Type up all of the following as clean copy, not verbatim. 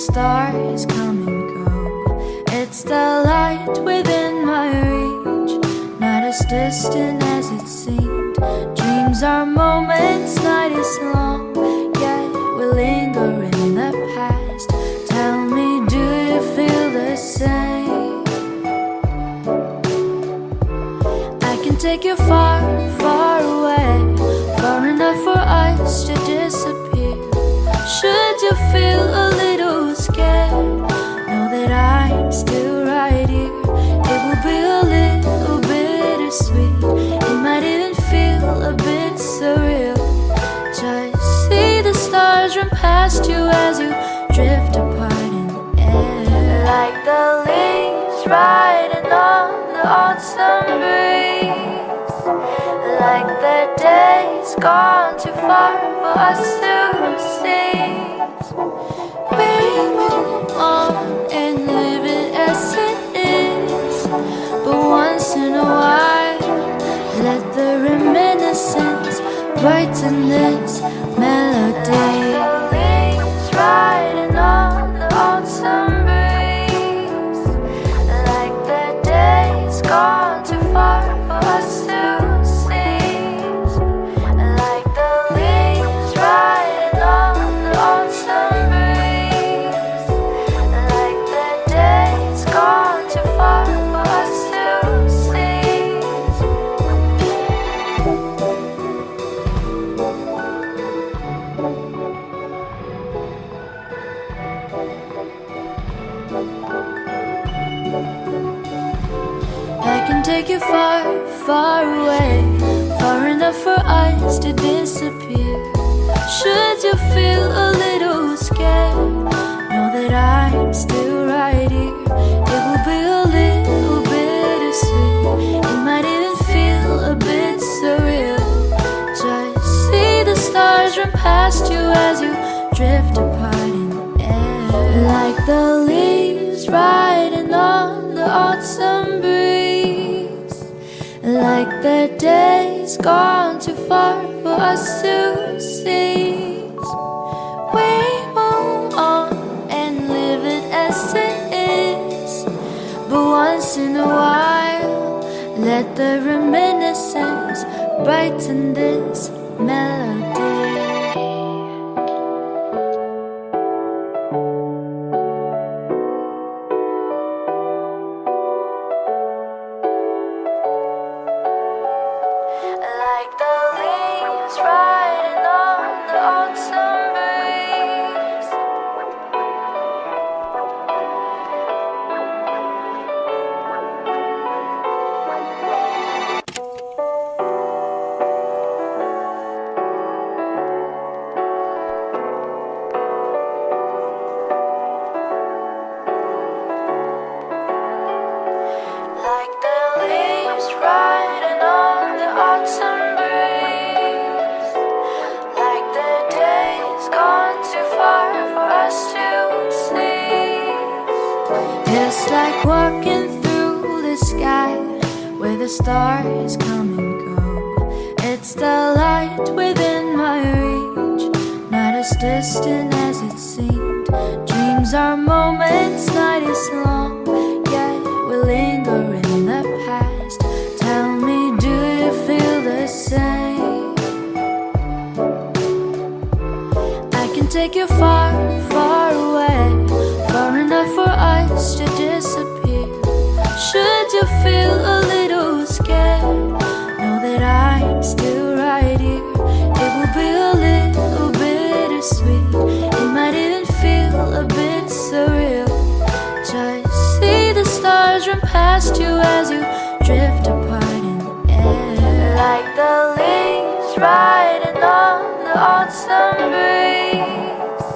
stars come and go. It's the light within my reach, not as distant as it seemed. Dreams are moments, night is long, yet we linger in the past. Tell me, do you feel the same? I can take you far, far away, far enough for us to disappear. Should you feel a little scared, know that I'm still right here. It will be a little bittersweet, it might even feel a bit surreal. Just see the stars run past you as you drift apart in the air. Like the leaves riding on the autumn breeze, like the days gone too far for us to see. We move on and live it as it is, but once in a while, let the reminiscence brighten this melody. Like the leaves riding on the autumn breeze, like the days gone too far for us to see. Like the leaves riding on the autumn breeze, like the days gone too far for us to see. I can take you far, far away, far enough for us to disappear. Should you feel a little scared, know that I'm still right here. It will be a little bittersweet, it might even feel a bit surreal. Just see the stars run past you as you drift apart in the air. Like the leaves riding on the autumn breeze, like the days gone too far for us to seize. We move on and live it as it is, but once in a while, let the reminiscence brighten this melody. Like the leaves riding on the autumn breeze, like the leaves riding on the autumn breeze, like the days gone too far for us to see. It's like walking through the sky where the stars come and go. It's the light within my reach, not as distant as it seemed. Dreams are moments, night is long, yet we linger in the past. Tell me, do you feel the same? I can take you far, far away, far enough for us to disappear. Should you feel a little scared, know that I'm still right here. It will be a little bittersweet, it might even feel a bit surreal. Just see the stars run past you as you drift apart in the air. Like the leaves riding on the autumn breeze,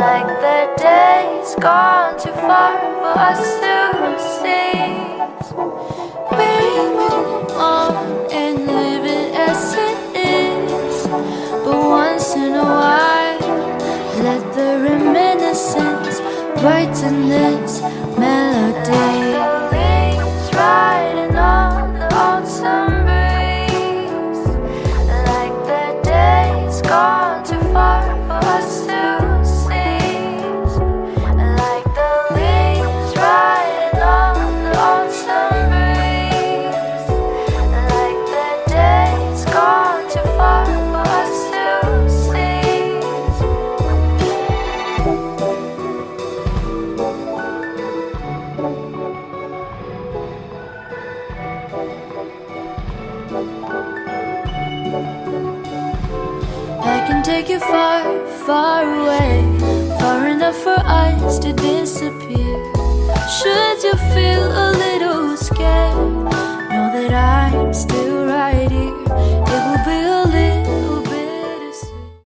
like the days gone too far for us to seize. We move on and live it as it is, but once in a while, let the reminiscence brighten this melody. Like the leaves riding on the autumn breeze, like the days gone too far for us to seize. take you far, far away, far enough for us to disappear.